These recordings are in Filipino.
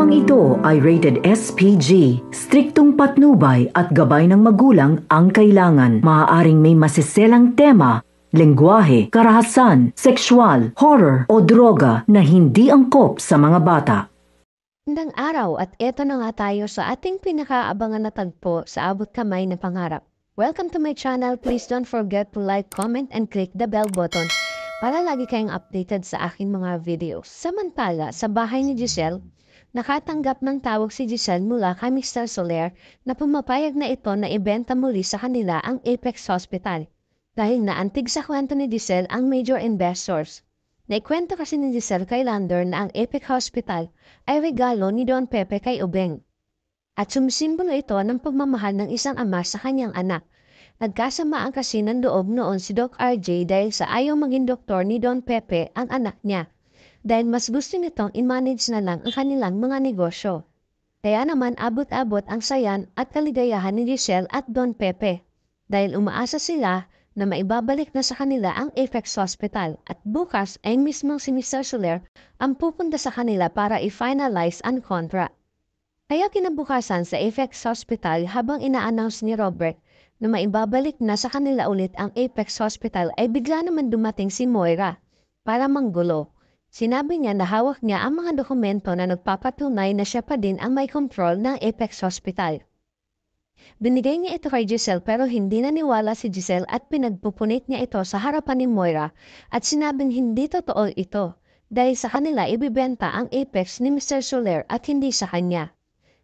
Programang ito ay rated SPG. Striktong patnubay at gabay ng magulang ang kailangan. Maaaring may masiselang tema, lengguwahe, karahasan, sexual, horror o droga na hindi angkop sa mga bata. Magandang araw at eto na nga tayo sa ating pinakaabangan na tagpo sa abot kamay na pangarap. Welcome to my channel. Please don't forget to like, comment, and click the bell button para lagi kayong updated sa aking mga videos. Samantala, sa bahay ni Giselle, nakatanggap ng tawag si Giselle mula kay Mr. Soler na pumapayag na ito na ibenta muli sa kanila ang Apex Hospital dahil naantig sa kwento ni Giselle ang major investors. Naikwento kasi ni Giselle kay Lander na ang Apex Hospital ay regalo ni Don Pepe kay Ubeng. At sumisimbolo ito ng pagmamahal ng isang ama sa kanyang anak. Nagkasamaan kasi ng loob noon si Doc RJ dahil sa ayaw maging doktor ni Don Pepe ang anak niya. Dahil mas gusto nitong i-manage na lang ang kanilang mga negosyo. Kaya naman abot-abot ang sayan at kaligayahan ni Giselle at Don Pepe. Dahil umaasa sila na maibabalik na sa kanila ang Apex Hospital at bukas ay mismong si Mr. Soler ang pupunta sa kanila para i-finalize ang contract. Kaya kinabukasan sa Apex Hospital habang ina-announce ni Robert na maibabalik na sa kanila ulit ang Apex Hospital ay bigla naman dumating si Moira para manggulo. Sinabi niya na hawak niya ang mga dokumento na nagpapatunay na siya pa din ang may control ng Apex Hospital. Binigay niya ito kay Giselle pero hindi naniwala si Giselle at pinagpupunit niya ito sa harapan ni Moira at sinabing hindi totoo ito dahil sa kanila ibibenta ang Apex ni Mr. Soler at hindi sa kanya.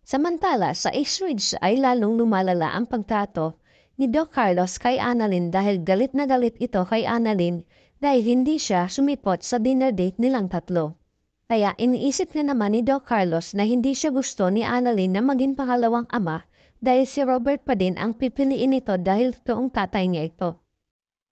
Samantala sa Ace Ridge ay lalong lumalala ang pagtrato ni Doc Carlos kay Annalyn dahil galit na galit ito kay Annalyn dahil hindi siya sumipot sa dinner date nilang tatlo. Kaya iniisip na naman ni Doc Carlos na hindi siya gusto ni Annalyn na maging pangalawang ama dahil si Robert pa din ang pipiliin nito dahil toong tatay niya ito.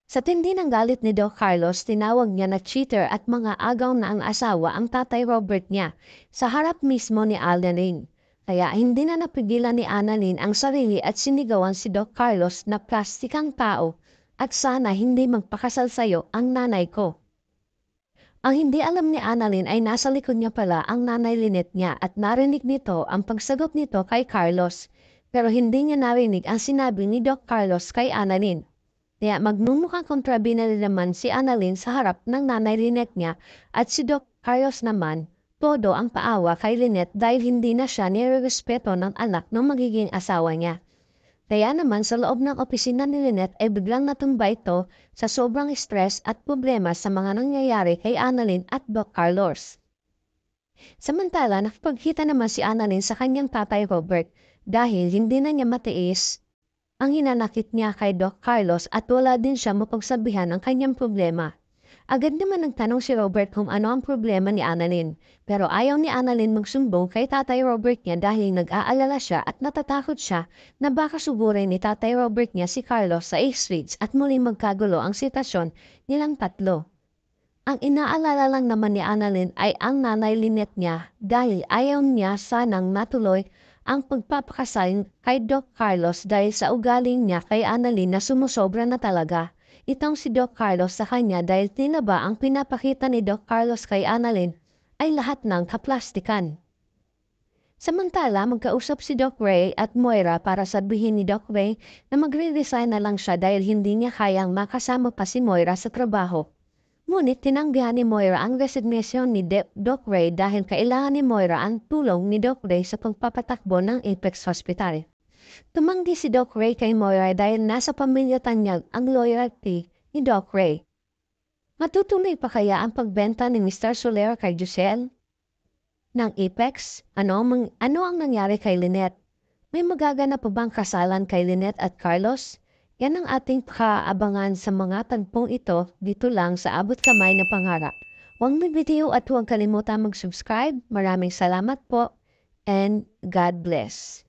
Sa tindi ng galit ni Doc Carlos, tinawag niya na cheater at mga agaw na ang asawa ang tatay Robert niya sa harap mismo ni Annalyn. Kaya hindi na napigilan ni Annalyn ang sarili at sinigawan si Doc Carlos na plastikang tao at sana hindi magpakasal sa'yo ang nanay ko. Ang hindi alam ni Annalyn ay nasa likod niya pala ang nanay Lynette niya at narinig nito ang pagsagot nito kay Carlos. Pero hindi niya narinig ang sinabi ni Doc Carlos kay Annalyn. Kaya magmumukhang kontrabinali naman si Annalyn sa harap ng nanay Lynette niya at si Doc Carlos naman todo ang paawa kay Lynette dahil hindi na siya nirerespeto ng anak ng magiging asawa niya. Kaya naman sa loob ng opisina ni Lynette ay biglang natumba ito sa sobrang stress at problema sa mga nangyayari kay Annalyn at Doc Carlos. Samantala nakapagkita naman si Annalyn sa kanyang tatay Robert dahil hindi na niya matiis ang hinanakit niya kay Doc Carlos at wala din siya mapagsabihan ang kanyang problema. Agad naman nagtanong si Robert kung ano ang problema ni Annalyn, pero ayaw ni Annalyn magsumbong kay Tatay Robert niya dahil nag-aalala siya at natatakot siya na baka sugurin ni Tatay Robert niya si Carlos sa Ace Ridge at muling magkagulo ang sitwasyon nilang tatlo. Ang inaalala lang naman ni Annalyn ay ang nanay Lynette niya dahil ayaw niya sanang natuloy ang pagpapakasal kay Doc Carlos dahil sa ugaling niya kay Annalyn na sumusobra na talaga. Itong si Doc Carlos sa kanya dahil tila ba ang pinapakita ni Doc Carlos kay Annalyn ay lahat ng kaplastikan. Samantala, magkausap si Doc Ray at Moira para sabihin ni Doc Ray na magre-resign na lang siya dahil hindi niya kayang makasama pa si Moira sa trabaho. Ngunit tinanggihan ni Moira ang resignation ni Doc Ray dahil kailangan ni Moira ang tulong ni Doc Ray sa pagpapatakbo ng Apex Hospital. Tumanggi si Doc Ray kay Moira dahil nasa pamilya tanyag ang loyalty ni Doc Ray. Matutuloy pa kaya ang pagbenta ni Mr. Soler kay Giselle? Ng Apex? Ano ang nangyari kay Lynette? May magaganap pa bang kasalan kay Lynette at Carlos? Yan ang ating kaabangan sa mga tagpong ito dito lang sa Abot Kamay na Pangarap. Huwag mag-video at huwag kalimutan mag-subscribe. Maraming salamat po and God bless.